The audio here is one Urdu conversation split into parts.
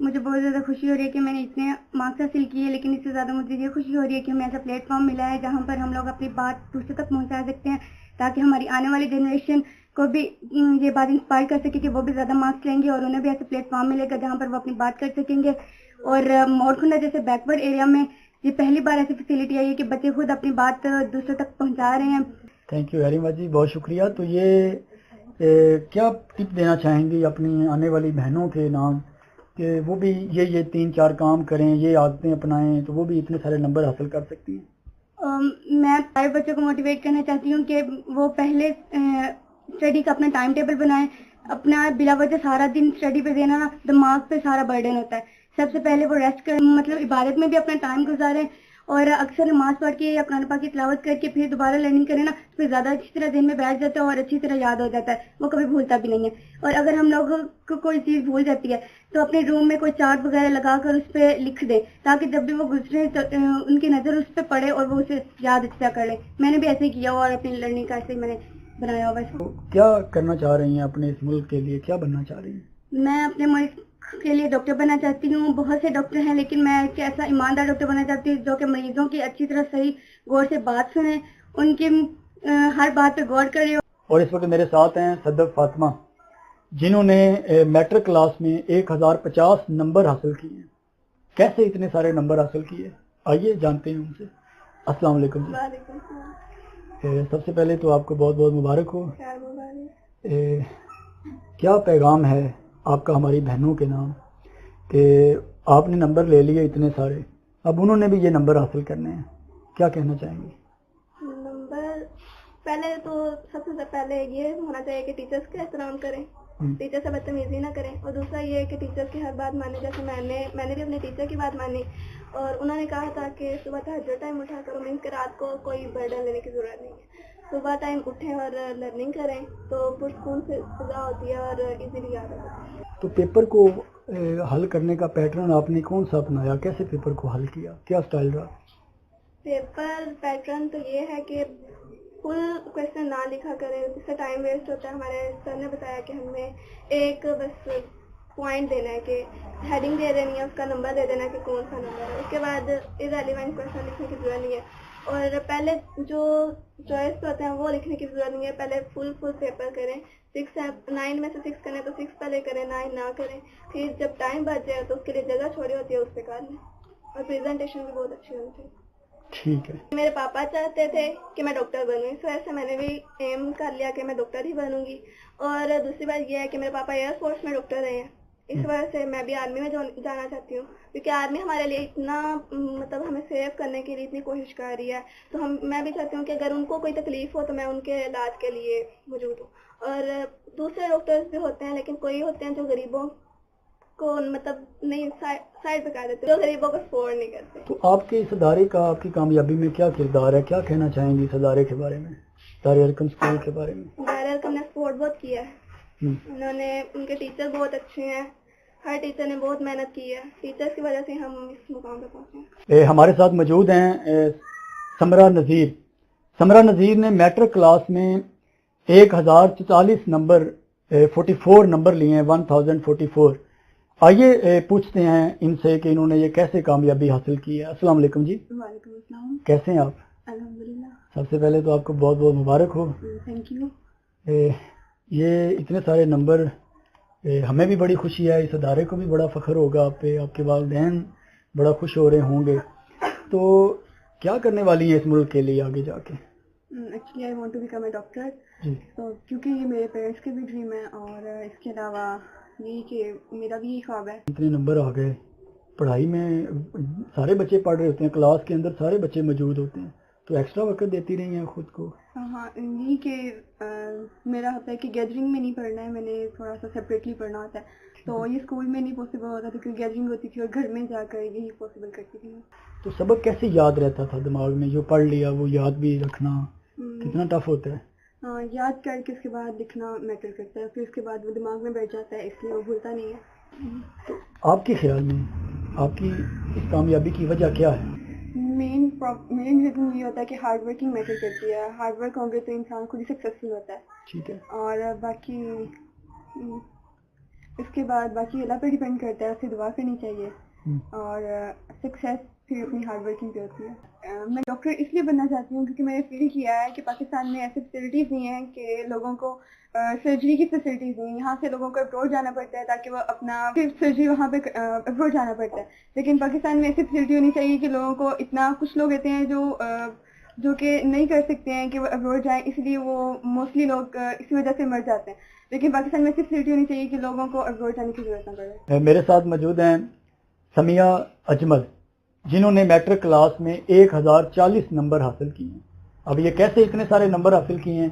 مجھے بہت زیادہ خوشی ہو رہی ہے کہ میں نے اتنے مارکس حاصل کیے, لیکن اس سے زیادہ مجھے یہ خوشی ہو رہی ہے کہ ہمیں ایسا پلیٹ فارم ملا ہے جہاں پر ہم لوگ اپنی بات دوسرے تک پہنچا سکتے ہیں, تاکہ ہماری آنے والی جنریشن کو بھی یہ بات انسپائر کر سکے کہ وہ بھی زیادہ مارکس لیں گے اور انہیں بھی ایسا پلیٹ فارم ملے گا جہاں پر وہ اپنی بات کر سکیں گے. اور مورکھنڈا جیسے بیکورڈ ایریا میں یہ پہلی بار ایسی فیسلٹی آئی ہے کہ بچے خود اپنی بات دوسرے تک پہنچا رہے ہیں. تھینک یو ویری مچ جی, بہت شکریہ. تو یہ کیا ٹپ دینا چاہیں گی اپنی آنے والی بہنوں کے نام کہ وہ بھی یہ 3-4 کام کریں, یہ عادتیں اپنائیں تو وہ بھی اتنے سارے نمبر حاصل کر سکتی ہیں؟ میں سارے بچوں کو موٹیویٹ کرنا چاہتی ہوں کہ وہ پہلے اسٹڈی کا اپنا ٹائم ٹیبل بنائیں. اپنا بلا وجہ سارا دن اسٹڈی پہ دینا نا دماغ پہ سارا برڈن ہوتا ہے. سب سے پہلے وہ ریسٹ کریں, مطلب عبادت میں بھی اپنا ٹائم گزاریں, اور اکثر نماز پڑھ کے یا قرآن پاک کی تلاوت کر کے پھر دوبارہ لرننگ کریں نا, پھر زیادہ اچھی طرح ذہن میں بیٹھ جاتا ہے اور اچھی طرح یاد ہو جاتا ہے, وہ کبھی بھولتا بھی نہیں ہے. اور اگر ہم لوگوں کو کوئی چیز بھول جاتی ہے تو اپنے روم میں کوئی چارٹ وغیرہ لگا کر اس پہ لکھ دیں, تاکہ جب بھی وہ گزرے تو ان کی نظر اس پہ پڑے اور وہ اسے یاد اچھا کر لیں. میں نے بھی ایسے ہی کیا اور اپنی لرننگ کا ایسے ہی میں نے بنایا ہوا. کیا کرنا چاہ رہی ہیں اپنے اس ملک کے لیے, کیا بننا چاہ رہی ہیں؟ میں اپنے ملک کے لیے ڈاکٹر بننا چاہتی ہوں. بہت سے ڈاکٹر ہیں لیکن میں ایک ایسا ایماندار ڈاکٹر بننا چاہتی ہوں جو کہ مریضوں کی اچھی طرح صحیح غور سے بات سنے, ان کی ہر بات پہ غور کرے. اور اس وقت میرے ساتھ ہیں صدف فاطمہ, جنہوں نے میٹرک کلاس میں 1050 نمبر حاصل کیے ہیں. کیسے اتنے سارے نمبر حاصل کیے, آئیے جانتے ہیں ان سے. السلام علیکم جی. وعلیکم السلام. سب سے پہلے تو آپ کو بہت بہت مبارک ہو. کیا پیغام ہے آپ کا ہماری بہنوں کے نام کہ آپ نے نمبر لے لیے اتنے سارے, اب انہوں نے بھی یہ نمبر حاصل کرنے ہیں, کیا کہنا چاہیں گے؟ نمبر پہلے تو سب سے پہلے یہ ہونا چاہیے کہ ٹیچرس کا احترام کریں, ٹیچر سے بدتمیزی نہ کریں. اور دوسرا یہ کہ ٹیچر کی ہر بات مانیں. جیسے میں نے بھی اپنے ٹیچر کی بات مانی, اور انہوں نے کہا تھا کہ صبح تہجد ٹائم اٹھا کرو, مینس کہ رات کو کوئی برڈن لینے کی ضرورت نہیں ہے. صبح ٹائم اٹھیں اور لرننگ کریں تو پرسکون سے فضا ہوتی ہے اور ایزیلی یاد ہوتی ہے. تو پیپر کو حل کرنے کا پیٹرن آپ نے کون سا اپنایا, کیسے پیپر کو حل کیا, کیا سٹائل رہا؟ پیپر پیٹرن تو یہ ہے کہ فل کویشچن نہ لکھا کریں, اس سے ٹائم ویسٹ ہوتا ہے. ہمارے سر نے بتایا کہ ہمیں ایک بس پوائنٹ دینا ہے, کہ ہیڈنگ دے دینی ہے, اس کا نمبر دے دینا ہے کہ کون سا نمبر ہے. اس کے بعد ارریلیونٹ کویشچن لکھنے کی ضرورت نہیں ہے, اور پہلے جو چوائس ہوتے ہیں وہ لکھنے کی ضرورت نہیں ہے. پہلے فل پیپر کریں. 9 میں سے 6 کریں تو 6 پہلے کریں, 9 نہ کریں. پھر جب ٹائم بچ جائے تو اس کے لیے جگہ چھوڑی ہوتی ہے, اس پہ کر لیں. اور پریزنٹیشن بھی بہت اچھی ہونی چاہیے. ٹھیک ہے. میرے پاپا چاہتے تھے کہ میں ڈاکٹر بنوں, اس وجہ سے میں نے بھی ایم کر لیا کہ میں ڈاکٹر ہی بنوں گی. اور دوسری بات یہ ہے کہ میرے پاپا ایئر فورس میں ڈاکٹر رہے ہیں, اس وجہ سے میں بھی آرمی میں جانا چاہتی ہوں, کیونکہ آرمی ہمارے لیے اتنا مطلب ہمیں سیو کرنے کے لیے اتنی کوشش کر رہی ہے. تو میں بھی چاہتی ہوں کہ اگر ان کو کوئی تکلیف ہو تو میں ان کے علاج کے لیے موجود ہوں. اور دوسرے ڈاکٹرز بھی ہوتے ہیں, لیکن کوئی ہوتے ہیں جو غریبوں کو مطلب نہیں سائڈ پہ کر دیتے, جو غریبوں کو سپورٹ نہیں کرتے. تو آپ کے اس ادارے کا آپ کی کامیابی میں کیا کردار ہے, کیا کہنا چاہیں گے اس ادارے کے بارے میں, دار ارقم اسکول کے بارے میں؟ دار ارقم نے سپورٹ بہت کیا ہے. انہوں نے, ان کے ٹیچر بہت اچھے ہیں, ہر ٹیچر نے بہت محنت کی ہے. ٹیچرز کی وجہ سے ہم اس مقام پہ پہنچے ہیں. ہمارے ساتھ موجود ہیں سمرہ نذیر. سمرہ نذیر نے میٹرک کلاس میں 1044 نمبر 44 نمبر لیے ہیں, 1044. آئیے پوچھتے ہیں ان سے کہ انہوں نے یہ کیسے کامیابی حاصل کی ہے. السلام علیکم جی. وعلیکم السلام. کیسے ہیں آپ؟ الحمدللہ. سب سے پہلے تو آپ کو بہت بہت مبارک ہو. Thank you. یہ اتنے سارے نمبر, ہمیں بھی بڑی خوشی ہے, اس ادارے کو بھی بڑا فخر ہوگا آپ پہ, آپ کے والدین بڑا خوش ہو رہے ہوں گے. تو کیا کرنے والی ہیں اس ملک کے لیے آگے جا کے؟ Actually I want to become a doctor, تو کیونکہ یہ میرے پیرنٹس کے بھی ڈریم ہے, اور اس کے علاوہ یہی کہ میرا بھی یہی خواب ہے. اتنے نمبر آ گئے, پڑھائی میں سارے بچے پڑھ رہے ہوتے ہیں, کلاس کے اندر سارے بچے موجود ہوتے ہیں, تو ایکسٹرا وقت دیتی رہی ہیں خود کو؟ ہاں, یہی کہ میرا ہوتا ہے کہ گیدرنگ میں نہیں پڑھنا ہے, میں نے تھوڑا سا سپریٹلی پڑھنا ہوتا ہے, تو یہ اسکول میں نہیں پاسبل ہوتا تھا کیونکہ گیدرنگ ہوتی تھی, اور گھر میں جا کر یہی پاسبل کرتی تھی. تو سبق کیسے یاد رہتا تھا دماغ میں, جو پڑھ لیا وہ یاد بھی رکھنا کتنا ٹف ہوتا ہے؟ ہاں, یاد کر کے اس کے بعد لکھنا میٹر کرتا ہے, پھر اس کے بعد وہ دماغ میں بیٹھ جاتا ہے, اس لیے وہ بھولتا نہیں ہے. تو آپ کے خیال میں آپ کی اس کامیابی کی وجہ کیا ہے؟ مین ریزن یہ ہوتا ہے کہ ہارڈ ورکنگ میٹر کرتی ہے. ہارڈ ورک ہوگے تو انسان خود ہی سکسیزفل ہوتا ہے. ٹھیک ہے. اور باقی اس کے بعد باقی اللہ پہ ڈیپینڈ کرتا ہے, اسے دعا کرنی چاہیے, اور سکسیس پھر اپنی ہارڈ ورکنگ پہ ہوتی ہے. میں ڈاکٹر اس لیے بننا چاہتی ہوں کیونکہ میں نے فیل کیا ہے کہ پاکستان میں ایسی فیسلٹیز نہیں ہیں کہ لوگوں کو سرجری کی فیسلٹیز نہیں. یہاں سے لوگوں کو ابروڈ جانا پڑتا ہے تاکہ وہ اپنا سرجری وہاں پہ ابروڈ جانا پڑتا ہے, لیکن پاکستان میں ایسی فیسلٹی ہونی چاہیے کہ لوگوں کو اتنا, کچھ لوگ ہوتے ہیں جو کہ نہیں کر سکتے ہیں کہ وہ ابروڈ جائیں, اس لیے وہ موسٹلی لوگ اسی وجہ سے مر جاتے ہیں, لیکن پاکستان میں ایسی فیسلٹی ہونی چاہیے کہ لوگوں کو ابروڈ جانے کی ضرورت نہ پڑے. میرے ساتھ موجود ہیں سمیہ اجمل, جنہوں نے میٹرک کلاس میں 1040 نمبر حاصل کیے ہیں. اب یہ کیسے اتنے سارے نمبر حاصل کیے ہیں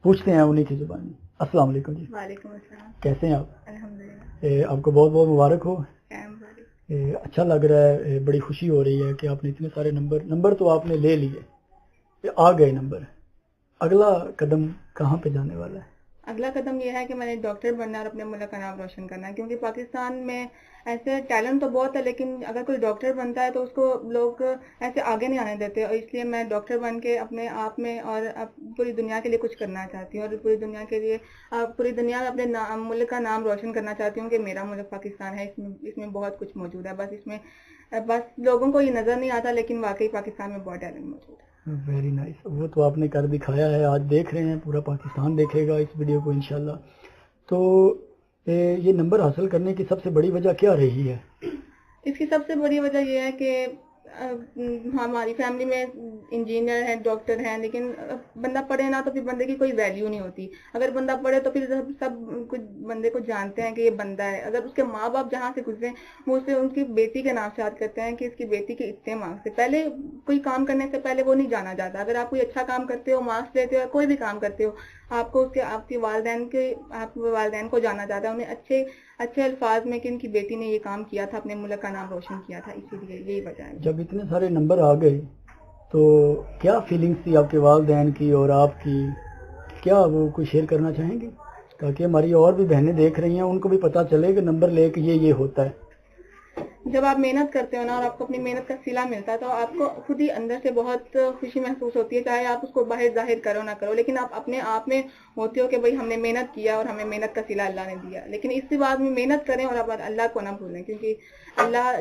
پوچھتے ہیں انہیں کی زبان میں. السلام علیکم جی. وعلیکم السلام. کیسے ہیں آپ؟ الحمدللہ. آپ کو بہت بہت مبارک ہو. اچھا لگ رہا ہے, بڑی خوشی ہو رہی ہے کہ آپ نے اتنے سارے نمبر تو آپ نے لے لیے, آ گئے نمبر. اگلا قدم کہاں پہ جانے والا ہے؟ اگلا قدم یہ ہے کہ میں نے ڈاکٹر بننا اور اپنے ملک کا نام روشن کرنا ہے, کیونکہ پاکستان میں ایسے ٹیلنٹ تو بہت ہے, لیکن اگر کوئی ڈاکٹر بنتا ہے تو اس کو لوگ ایسے آگے نہیں آنے دیتے, اور اس لیے میں ڈاکٹر بن کے اپنے آپ میں اور پوری دنیا کے لیے کچھ کرنا چاہتی ہوں, اور پوری دنیا کے لیے پوری دنیا میں اپنے ملک کا نام روشن کرنا چاہتی ہوں کہ میرا ملک پاکستان ہے, اس میں بہت کچھ موجود ہے. بس لوگوں کو یہ نظر نہیں آتا, لیکن واقعی پاکستان میں بہت ٹیلنٹ موجود ہے. Very nice. وہ تو آپ نے کر دکھایا ہے, آج دیکھ رہے ہیں, پورا پاکستان دیکھے گا اس ویڈیو کو انشاءاللہ. تو یہ نمبر حاصل کرنے کی سب سے بڑی وجہ کیا رہی ہے؟ اس کی سب سے بڑی وجہ یہ ہے کہ ہماری فیملی میں انجینئر ہیں, ڈاکٹر ہیں, لیکن بندہ پڑھے نا تو پھر بندے کی کوئی ویلیو نہیں ہوتی. اگر بندہ پڑھے تو پھر سب کچھ بندے کو جانتے ہیں کہ یہ بندہ ہے. اگر اس کے ماں باپ جہاں سے گزرے وہ اسے ان کی بیٹی کے نام سے یاد کرتے ہیں کہ اس کی بیٹی کے اتنے مارکس سے. پہلے کوئی کام کرنے سے پہلے وہ نہیں جانا جاتا. اگر آپ کوئی اچھا کام کرتے ہو, مارکس لیتے ہو, کوئی بھی کام کرتے ہو, آپ کو آپ کے والدین کو جانا جاتا ہے, انہیں اچھے الفاظ میں کہ ان کی بیٹی نے یہ کام کیا تھا, اپنے ملک کا نام روشن کیا تھا. اسی لیے یہی وجہ ہے. جب اتنے سارے نمبر آ گئے تو کیا فیلنگس تھی آپ کے والدین کی اور آپ کی, کیا وہ کوئی شیئر کرنا چاہیں گے تاکہ ہماری اور بھی بہنیں دیکھ رہی ہیں ان کو بھی پتہ چلے کہ نمبر لے کے یہ ہوتا ہے؟ جب آپ محنت کرتے ہو نا اور آپ کو اپنی محنت کا صلہ ملتا ہے تو آپ کو خود ہی اندر سے بہت خوشی محسوس ہوتی ہے, چاہے آپ اس کو باہر ظاہر کرو نہ کرو, لیکن آپ اپنے آپ میں ہوتے ہو کہ بھائی ہم نے محنت کیا اور ہمیں محنت کا صلہ اللہ نے دیا. لیکن اس کے بعد میں محنت کریں اور آپ اللہ کو نہ بھولیں, کیونکہ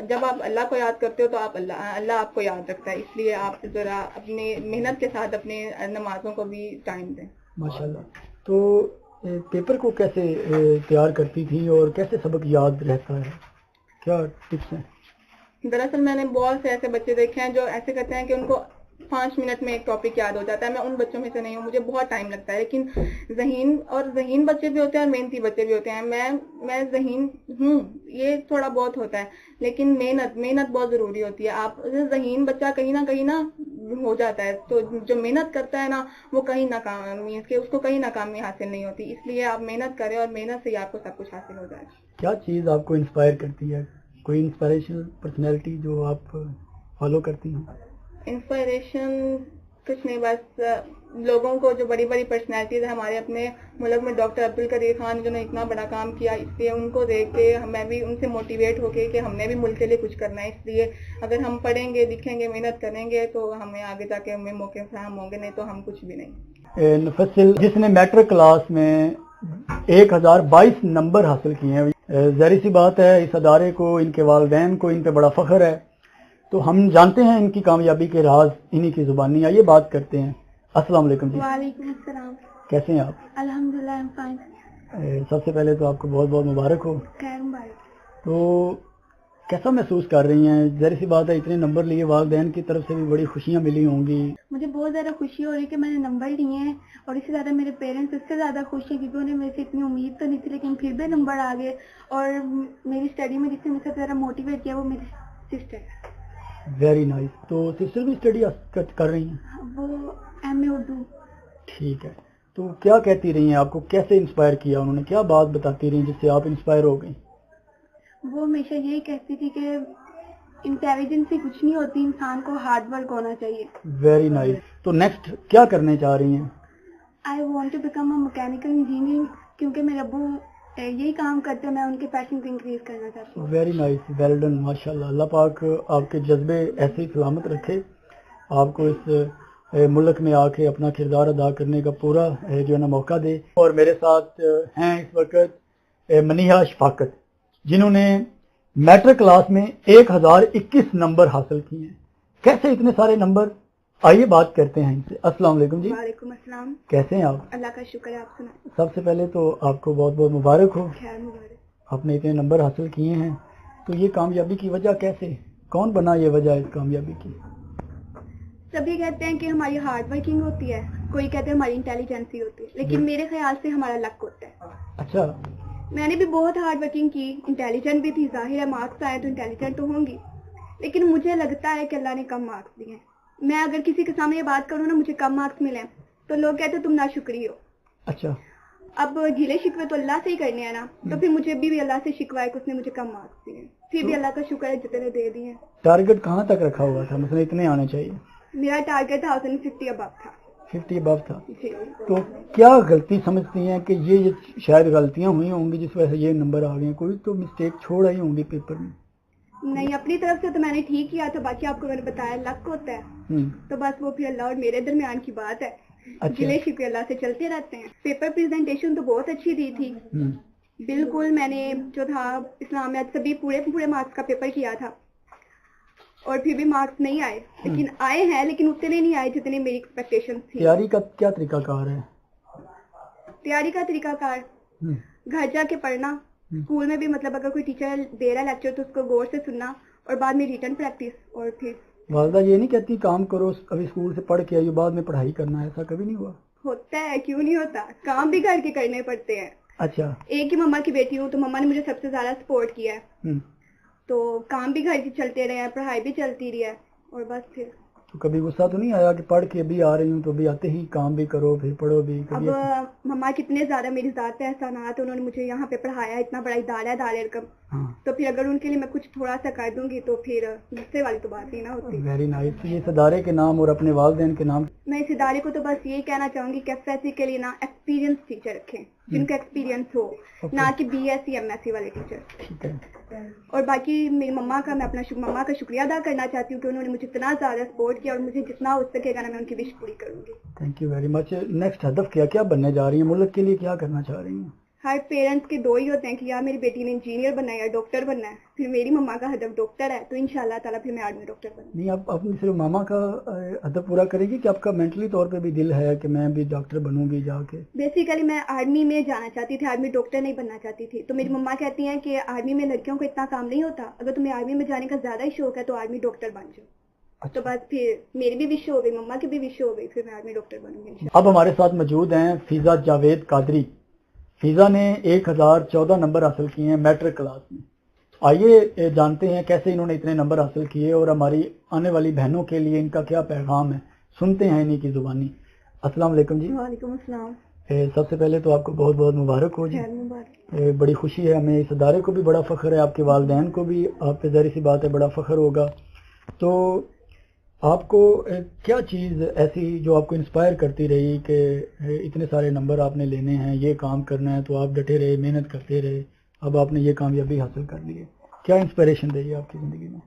جب آپ اللہ کو یاد کرتے ہو تو اللہ آپ کو یاد رکھتا ہے. اس لیے آپ ذرا اپنی محنت کے ساتھ اپنے نمازوں کو بھی ٹائم دیں. ماشاءاللہ. تو پیپر کو کیسے تیار کرتی تھی اور کیسے سبق یاد رہتا ہے, کیا ٹپس ہیں؟ دراصل میں نے بہت سے ایسے بچے دیکھے ہیں جو ایسے کرتے ہیں کہ ان کو 5 منٹ میں ایک ٹاپک یاد ہو جاتا ہے. میں ان بچوں میں سے نہیں ہوں, مجھے بہت ٹائم لگتا ہے. لیکن ذہین بچے بھی ہوتے ہیں اور محنتی بچے بھی ہوتے ہیں. میں ذہین ہوں, یہ تھوڑا بہت ہوتا ہے, لیکن محنت بہت ضروری ہوتی ہے. آپ ذہین بچہ کہیں نہ ہو جاتا ہے, تو جو محنت کرتا ہے نا وہ کہیں ناکامی, اس کو کہیں ناکامی حاصل نہیں ہوتی. اس لیے آپ محنت کریں اور محنت سے ہی آپ کو سب کچھ حاصل ہو جائے. کیا چیز آپ کو انسپائر کرتی ہے, کوئی انسپائریشنل پرسنالٹی جو آپ فالو کرتی ہیں؟ انسپائریشن کچھ نہیں, بس لوگوں کو جو بڑی بڑی پرسنالٹیز ہیں ہمارے اپنے ملک میں, ڈاکٹر عبدالقدیر خان جنہوں نے اتنا بڑا کام کیا, اس لیے ان کو دیکھ کے میں بھی ان سے موٹیویٹ ہو کے کہ ہم نے بھی ملک کے لیے کچھ کرنا ہے. اس لیے اگر ہم پڑھیں گے, لکھیں گے, محنت کریں گے تو ہمیں آگے جا کے ہمیں موقع فراہم ہوں گے, نہیں تو ہم کچھ بھی نہیں. نفصل جس نے میٹرک کلاس میں 1022 نمبر حاصل کیے ہیں, ظاہر سی بات ہے اس ادارے کو, ان کے والدین کو ان پہ بڑا فخر ہے. تو ہم جانتے ہیں ان کی کامیابی کے راز انہی کی زبانی. آئیے بات کرتے ہیں. السلام علیکم جی. وعلیکم السلام. کیسے ہیں آپ؟ الحمدللہ, I'm fine. سب سے پہلے تو آپ کو بہت بہت مبارک ہو. خیر مبارک. تو کیسا محسوس کر رہی ہیں؟ ظاہر سی بات ہے اتنے نمبر لیے, والدین کی طرف سے بھی بڑی خوشیاں ملی ہوں گی. مجھے بہت زیادہ خوشی ہو رہی ہے کہ میں نے نمبر لیے ہیں, اور اس سے زیادہ میرے پیرنٹس اس سے زیادہ خوش ہیں کیونکہ انہیں میرے سے اتنی امید تو نہیں تھی, لیکن پھر بھی نمبر آ گئے. اور میری اسٹڈی میں جس نے مجھے زیادہ موٹیویٹ کیا وہ میری سسٹر ہے. Very nice. تو سسٹر بھی اسٹڈی کر رہی ہیں؟ وہ ایم اے اردو. ٹھیک ہے. تو کیا کہتی رہی ہیں, آپ کو کیسے انسپائر کیا انہوں نے, کیا بات بتاتی رہی جس سے آپ انسپائر ہو گئی؟ وہ ہمیشہ یہی کہتی تھی کہ انٹیلیجنس سے کچھ نہیں ہوتی, انسان کو ہارڈ ورک ہونا چاہیے. Very nice. تو نیکسٹ کیا کرنے چاہ رہی ہیں؟ I want to become a mechanical engineer, کیونکہ میرے ابو یہی کام کرتے ہیں, میں ان کے پیشن کو انکریز کرنا چاہتی ہوں. ویری نائس, ویل ڈن, ماشاء اللہ. اللہ پاک آپ کے جذبے ایسے ہی سلامت رکھے, آپ کو اس ملک میں آ کے اپنا کردار ادا کرنے کا پورا جو ہے نا موقع دے. اور میرے ساتھ ہیں اس وقت منیحہ شفاقت جنہوں نے میٹرک کلاس میں 1021 نمبر حاصل کیے ہیں. کیسے اتنے سارے نمبر؟ آئیے بات کرتے ہیں ان سے. السلام علیکم جی. وعلیکم السلام. کیسے ہیں آپ؟ اللہ کا شکر ہے. آپ سنائیں. سب سے پہلے تو آپ کو بہت بہت مبارک ہو. خیر مبارک. آپ نے اتنے نمبر حاصل کیے ہیں تو یہ کامیابی کی وجہ کیسے؟ کون بنا یہ وجہ اس کامیابی کی؟ سبھی کہتے ہیں کہ ہماری ہارڈ ورکنگ ہوتی ہے, کوئی کہتے ہیں ہماری انٹیلیجنسی ہوتی ہے, لیکن میرے خیال سے ہمارا لک ہوتا ہے. اچھا. میں نے بھی بہت ہارڈ ورکنگ کی, انٹیلیجنٹ بھی تھی, ظاہر ہے مارکس آئے تو انٹیلیجنٹ تو ہوں گی, لیکن مجھے لگتا ہے کہ اللہ نے کم مارکس دیے ہیں. میں اگر کسی کے سامنے یہ بات کروں نا مجھے کم مارکس ملے تو لوگ کہتے تم ناشکری ہو. اچھا. اب گھیلے شکوے تو اللہ سے ہی کرنے ہیں نا, تو پھر مجھے بھی اللہ سے شکوا ہے کہ اس نے مجھے کم مارکس دیے ہیں. پھر بھی اللہ کا شکر ہے جتنے دے دیے ہیں. ٹارگٹ کہاں تک رکھا ہوا تھا, مثلا اتنے آنے چاہیے؟ میرا ٹارگٹ 1050 ابو تھا. 50 ابو تھا. جی. تو کیا غلطی سمجھتی ہیں کہ یہ شاید غلطیاں ہوئی ہوں گی جس وجہ سے یہ نمبر آ گئے ہیں؟ کوئی تو مسٹیک چھوڑ آئی ہوں گی پیپر میں؟ نہیں, اپنی طرف سے تو میں نے ٹھیک کیا تھا, باقی آپ کو میں نے بتایا لک ہوتا ہے, تو بس وہ پھر اللہ اور میرے درمیان کی بات ہے. گلے شکوے اللہ سے چلتے رہتے ہیں. پیپر پریزنٹیشن تو بہت اچھی دی تھی, بالکل. میں نے جو تھا اسلامیات سبھی پورے مارکس کا پیپر کیا تھا, اور پھر بھی مارکس نہیں آئے, لیکن آئے ہیں, لیکن اتنے نہیں آئے جتنے میری ایکسپیکٹیشن تھی. تیاری کا کیا طریقہ کار ہے؟ تیاری کا طریقہ کار گھر جا کے پڑھنا, اسکول میں بھی مطلب اگر کوئی ٹیچر دے رہا ہے لیکچر تو اس کو غور سے سننا, اور بعد میں ریٹن پریکٹس. اور پھر والدہ یہ نہیں کہتی کام کرو, ابھی اسکول سے پڑھ کے آئیے بعد میں پڑھائی کرنا, ایسا کبھی نہیں ہوا؟ ہوتا ہے, کیوں نہیں ہوتا, کام بھی گھر کے کرنے پڑتے ہیں. اچھا. ایک ہی مما کی بیٹی ہوں تو مما نے مجھے سب سے زیادہ سپورٹ کیا ہے, تو کام بھی گھر کے چلتے رہے ہیں, پڑھائی بھی چلتی رہی ہے, اور بس. پھر تو کبھی غصہ تو نہیں آیا کہ پڑھ کے ابھی آ رہی ہوں تو ابھی آتے ہی کام بھی کرو پھر پڑھو بھی؟ اب مما کتنے زیادہ میری ذات پہ احسانات, انہوں نے مجھے یہاں پہ پڑھایا, اتنا بڑا ادارہ ہے دار ارقم, تو پھر اگر ان کے لیے میں کچھ تھوڑا سا کر دوں گی تو پھر غصے والی تو بات نہیں نہ ہوتی. Very nice. اس ادارے کے نام اور اپنے والدین کے نام؟ میں اس ادارے کو تو بس یہی کہنا چاہوں گی کہ FSC کے لیے نا ایکسپیرینس ٹیچر رکھیں, جن کا ایکسپیرینس ہو, نہ کہ BSc MSc والے ٹیچر. ٹھیک ہے. اور باقی میری مما کا, میں اپنا مما کا شکریہ ادا کرنا چاہتی ہوں کہ انہوں نے مجھے اتنا زیادہ سپورٹ کیا, اور مجھے جتنا ہو سکے گا نا میں ان کی وش پوری کروں گی. Thank you very much. Next ہدف کیا بننے جا رہی ہیں, ملک کے لیے کیا کرنا چاہ رہی ہیں؟ ہر پیرنٹس کے دو ہی ہوتے ہیں کہ یا میری بیٹی نے انجینئر بننا ہے یا ڈاکٹر بننا ہے. پھر میری مما کا ہدف ڈاکٹر ہے, تو انشاءاللہ تعالیٰ پھر میں آرمی ڈاکٹر بنوں. نہیں, آپ اپنی صرف ماما کا ہدف پورا کرے گی کہ آپ کا مینٹلی طور پہ بھی دل ہے کہ میں بھی ڈاکٹر بنوں گی جا کے؟ بیسیکلی میں آرمی میں جانا چاہتی تھی, آرمی ڈاکٹر نہیں بننا چاہتی تھی. تو میری مما کہتی ہیں کہ آرمی میں لڑکیوں کو اتنا کام نہیں ہوتا, اگر تمہیں آرمی میں جانے کا زیادہ ہی شوق ہے تو آرمی ڈاکٹر بن جاؤ. تو بس پھر میری بھی وش ہو گئی, مما کی بھی وش ہو گئی, پھر میں آرمی ڈاکٹر بنوں گی. اب ہمارے ساتھ موجود ہیں فیضا جاوید قادری. فیضا نے 1014 نمبر حاصل کیے ہیں میٹرک کلاس میں. آئیے جانتے ہیں کیسے انہوں نے اتنے نمبر حاصل کیے اور ہماری آنے والی بہنوں کے لیے ان کا کیا پیغام ہے, سنتے ہیں انہی کی زبانی. السلام علیکم جی. وعلیکم السلام. سب سے پہلے تو آپ کو بہت بہت مبارک ہو جی. بڑی خوشی ہے ہمیں, اس ادارے کو بھی بڑا فخر ہے, آپ کے والدین کو بھی آپ پہ ظاہر سی بات ہے بڑا فخر ہوگا. تو آپ کو کیا چیز ایسی جو آپ کو انسپائر کرتی رہی کہ اتنے سارے نمبر آپ نے لینے ہیں, یہ کام کرنا ہے, تو آپ ڈٹے رہے, محنت کرتے رہے, اب آپ نے یہ کامیابی حاصل کر لی ہے؟ کیا انسپائریشن رہی ہے آپ کی زندگی میں؟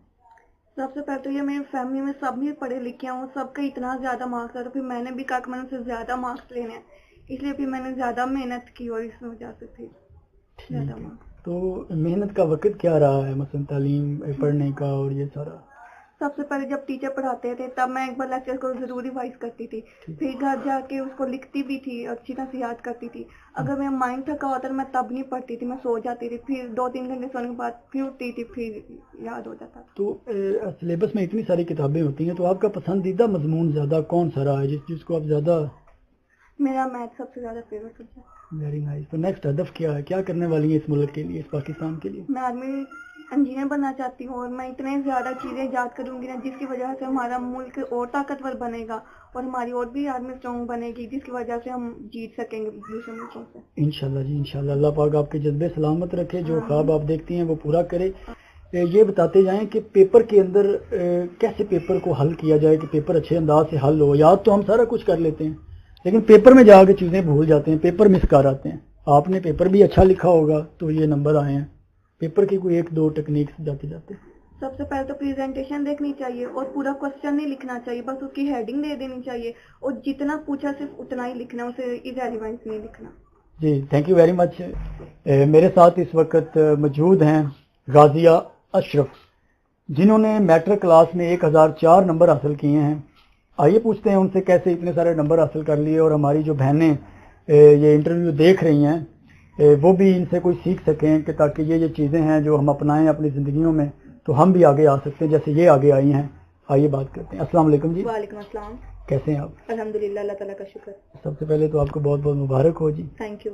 سب سے پہلے تو یہ میری فیملی میں سب بھی پڑھے لکھے ہوں, سب کا اتنا زیادہ مارکس آیا, تو پھر میں نے بھی کہا کہ میں نے اسے زیادہ مارکس لینے ہیں, اس لیے پھر میں نے زیادہ محنت کی اور اس میں وجہ سے پھر زیادہ مارکس. تو محنت کا وقت کیا رہا ہے, مثلا تعلیم پڑھنے کا اور یہ سارا؟ سب سے پہلے جب ٹیچر پڑھاتے تھے تب میں ایک بار لیکچر کو ضرور ریوائز کرتی تھی, پھر گھر جا کے اس کو لکھتی بھی تھی, اچھی طرح سے یاد کرتی تھی. اگر میرا مائنڈ تھکا ہوتا تو میں تب نہیں پڑھتی تھی, میں سو جاتی تھی, پھر 2-3 گھنٹے سونے کے بعد پھر اٹھتی تھی, پھر یاد ہو جاتا. تو سلیبس میں اتنی ساری کتابیں ہوتی ہیں, تو آپ کا پسندیدہ مضمون زیادہ کون سا رہا ہے جس کو آپ زیادہ؟ میرا میتھ سب سے زیادہ فیوریٹ سبجیکٹ. Very nice. تو نیکسٹ ہدف کیا ہے, کیا کرنے والی ہیں اس ملک کے لیے, اس پاکستان کے لیے؟ میں آرمی انجینئر بننا چاہتی ہوں, اور میں اتنے زیادہ چیزیں ایجاد کروں گی نا جس کی وجہ سے ہمارا ملک اور طاقتور بنے گا, اور ہماری اور بھی آرمی اسٹرانگ بنے گی, جس کی وجہ سے ہم جیت سکیں گے دوسرے ملکوں سے. انشاءاللہ جی انشاءاللہ. اللہ پاک آپ کے جذبے سلامت رکھے, جو خواب آپ دیکھتی ہیں وہ پورا کرے. یہ بتاتے جائیں کہ پیپر کے اندر کیسے پیپر کو حل کیا جائے کہ پیپر اچھے انداز سے حل ہو. یاد تو ہم سارا کچھ کر لیتے ہیں لیکن پیپر میں جا کے چیزیں بھول جاتے ہیں, پیپر مس کر آتے ہیں. آپ نے پیپر بھی اچھا لکھا ہوگا تو یہ نمبر آئے ہیں. پیپر کی کوئی 1-2 ٹیکنیکس جاتے جاتے؟ سب سے پہلے تو پریزنٹیشن دیکھنی چاہیے, اور پورا کوشچن نہیں لکھنا چاہیے, بس اس کی ہیڈنگ دے دینی چاہیے, اور جتنا پوچھا صرف اتنا ہی لکھنا, اسے ایریلیونٹ نہیں لکھنا. جی تھینک یو ویری مچ. میرے ساتھ اس وقت موجود ہیں غازیہ اشرف جنہوں نے میٹرک کلاس میں 1004 نمبر حاصل کیے ہیں. آئیے پوچھتے ہیں ان سے کیسے اتنے سارے نمبر حاصل کر لیے, اور ہماری جو بہنیں یہ انٹرویو دیکھ رہی ہیں وہ بھی ان سے کوئی سیکھ سکیں کہ تاکہ یہ چیزیں ہیں جو ہم اپنائیں اپنی زندگیوں میں تو ہم بھی آگے آ سکتے ہیں جیسے یہ آگے آئی ہیں. آئیے بات کرتے ہیں. السلام علیکم جی. وعلیکم السلام. کیسے ہیں آپ؟ الحمدللہ, اللہ تعالیٰ کا شکر. سب سے پہلے تو آپ کو بہت بہت مبارک ہو جی. Thank you.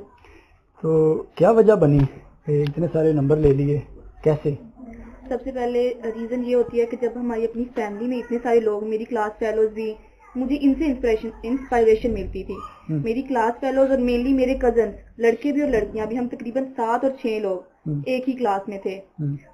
تو کیا وجہ بنی اتنے سارے نمبر لے لیے, کیسے؟ سب سے پہلے ریزن یہ ہوتی ہے کہ جب ہماری اپنی فیملی میں اتنے سارے لوگ, میری کلاس فیلوز بھی, مجھے ان سے انسپائریشن ملتی تھی. میری کلاس فیلوز اور مینلی میرے کزن, لڑکے بھی اور لڑکیاں بھی, ہم تقریباً 7 اور 6 لوگ ایک ہی کلاس میں تھے,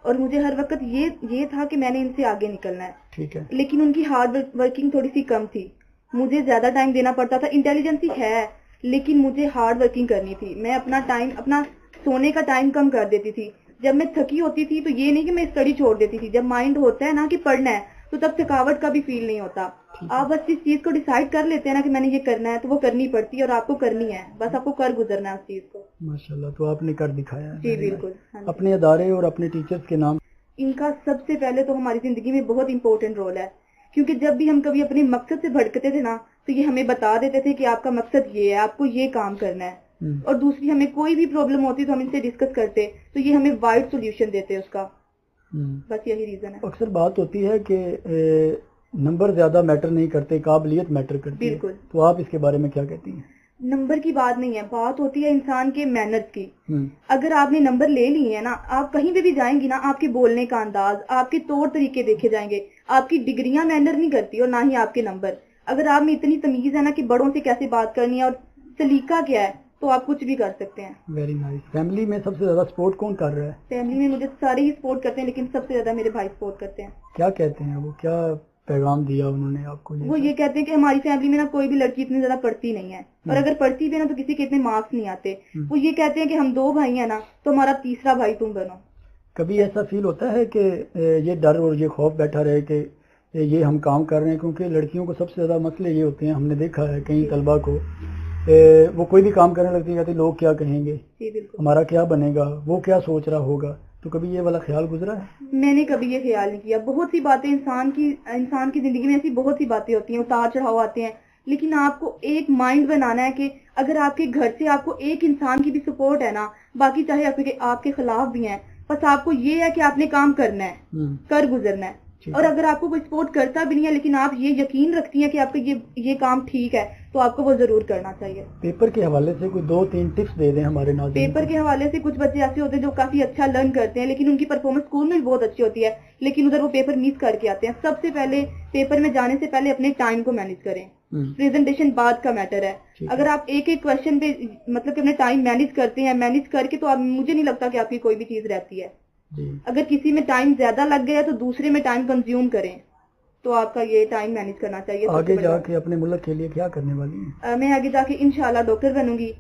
اور مجھے ہر وقت یہ تھا کہ میں نے ان سے آگے نکلنا ہے. ٹھیک ہے. لیکن ان کی ہارڈ ورکنگ تھوڑی سی کم تھی, مجھے زیادہ ٹائم دینا پڑتا تھا. انٹیلیجنسی ہے لیکن مجھے ہارڈ ورکنگ کرنی تھی. میں اپنا سونے کا ٹائم کم کر دیتی تھی. جب میں تھکی ہوتی تھی تو یہ نہیں کہ میں اسٹڈی چھوڑ دیتی تھی. جب مائنڈ ہوتا ہے نا کہ پڑھنا ہے تو تب تھکاوٹ کا بھی فیل نہیں ہوتا. آپ بس اس چیز کو ڈیسائیڈ کر لیتے ہیں نا کہ میں نے یہ کرنا ہے تو وہ کرنی پڑتی ہے, اور آپ کو کرنی ہے, بس آپ کو کر گزرنا ہے اس چیز کو. ماشاءاللہ, تو آپ نے کر دکھایا. جی بالکل. اپنے ادارے اور اپنے ٹیچرز کے نام. ان کا سب سے پہلے تو ہماری زندگی میں بہت امپورٹنٹ رول ہے, کیونکہ جب بھی ہم کبھی اپنے مقصد سے بھٹکتے تھے نا تو یہ ہمیں بتا دیتے تھے کہ آپ کا مقصد یہ ہے, آپ کو یہ کام کرنا ہے. اور دوسری, ہمیں کوئی بھی پرابلم ہوتی تو ہم ان سے ڈسکس کرتے تو یہ ہمیں وائڈ سولوشن دیتے اس کا. بس یہی ریزن ہے. اکثر بات ہوتی ہے کہ نمبر زیادہ میٹر نہیں کرتے, قابلیت میٹر کرتی ہے. بالکل. تو آپ اس کے بارے میں کیا کہتی ہیں؟ نمبر کی بات نہیں ہے, بات ہوتی ہے انسان کے مینرز کی. اگر آپ نے نمبر لے لیے ہیں نا, آپ کہیں پہ بھی جائیں گی نا, آپ کے بولنے کا انداز, آپ کے طور طریقے دیکھے جائیں گے. آپ کی ڈگریاں مینر نہیں کرتی اور نہ ہی آپ کے نمبر. اگر آپ میں اتنی تمیز ہے نا کہ بڑوں سے کیسے بات کرنی ہے اور سلیقہ کیا ہے تو آپ کچھ بھی کر سکتے ہیں. Very nice. فیملی میں سب سے زیادہ سپورٹ کون کر رہا ہے؟ فیملی میں مجھے سارے ہی سپورٹ کرتے ہیں, لیکن سب سے زیادہ میرے بھائی سپورٹ کرتے ہیں. کیا کہتے ہیں وہ, کیا پیغام دیا انہوں نے آپ کو؟ وہ یہ کہتے ہیں کہ ہماری فیملی میں نا کوئی بھی لڑکی اتنی زیادہ پڑھتی نہیں ہے, اور اگر پڑھتی بھی ہے نا تو کسی کے اتنے مارکس نہیں آتے. وہ یہ کہتے ہیں کہ ہم 2 بھائی ہیں نا تو ہمارا تیسرا بھائی تم بنو. کبھی ایسا فیل ہوتا ہے کہ یہ ڈر اور یہ خوف بیٹھا رہے کہ یہ ہم کام کر رہے ہیں, کیونکہ لڑکیوں کو سب سے زیادہ مسئلے یہ ہوتے ہیں, ہم نے دیکھا ہے کئی طلبہ کو, وہ کوئی بھی کام کرنے لگتی کہتے لوگ کیا کہیں گے, ہمارا کیا بنے گا, وہ کیا سوچ رہا ہوگا. تو کبھی یہ والا خیال گزرا ہے؟ میں نے کبھی یہ خیال نہیں کیا. بہت سی باتیں انسان کی زندگی میں ایسی بہت سی باتیں ہوتی ہیں, اتار چڑھاؤ آتے ہیں, لیکن آپ کو ایک مائنڈ بنانا ہے کہ اگر آپ کے گھر سے آپ کو ایک انسان کی بھی سپورٹ ہے نا, باقی چاہے آپ کے خلاف بھی ہیں, بس آپ کو یہ ہے کہ آپ نے کام کرنا ہے, کر گزرنا ہے. اور اگر آپ کو کوئی سپورٹ کرتا بھی نہیں ہے لیکن آپ یہ یقین رکھتی ہیں کہ آپ کا یہ کام ٹھیک ہے تو آپ کو وہ ضرور کرنا چاہیے. پیپر کے حوالے سے کوئی 2-3 ٹپس دے دیں ہمارے ناظرین. پیپر کے حوالے سے کچھ بچے ایسے ہوتے ہیں جو کافی اچھا لرن کرتے ہیں, لیکن ان کی پرفارمنس اسکول میں بھی بہت اچھی ہوتی ہے, لیکن ادھر وہ پیپر مس کر کے آتے ہیں. سب سے پہلے پیپر میں جانے سے پہلے اپنے ٹائم کو مینیج کریں. پریزنٹیشن بعد کا میٹر ہے. اگر آپ ایک کویشچن پہ مطلب کہ اپنے ٹائم مینیج کرتے ہیں, مینیج کر کے, تو مجھے نہیں لگتا کہ آپ کی کوئی بھی چیز رہتی ہے. اگر کسی میں ٹائم زیادہ لگ گیا تو دوسرے میں ٹائم کنزیوم کریں, تو آپ کا یہ ٹائم مینیج کرنا چاہیے. آگے جا کے اپنے ملک کے لیے کیا کرنے والی ہیں؟ میں آگے جا کے انشاءاللہ ڈاکٹر بنوں گی,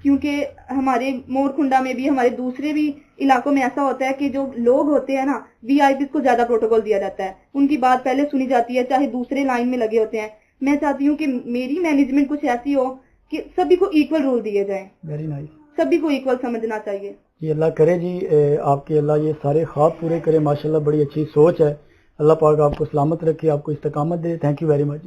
کیونکہ ہمارے مور کھنڈا میں بھی, ہمارے دوسرے بھی علاقوں میں ایسا ہوتا ہے کہ جو لوگ ہوتے ہیں نا, VIP کو زیادہ پروٹوکول دیا جاتا ہے, ان کی بات پہلے سنی جاتی ہے, چاہے دوسرے لائن میں لگے ہوتے ہیں. میں چاہتی ہوں کہ میری مینجمنٹ کچھ ایسی ہو کہ سبھی کو ایکول رول دیے جائیں. Very nice. سبھی کو ایکول سمجھنا چاہیے. جی اللہ کرے جی, آپ کے اللہ یہ سارے خواب پورے کرے. ماشاءاللہ بڑی اچھی سوچ ہے. اللہ پاک آپ کو سلامت رکھے, آپ کو استقامت دے. Thank you very much.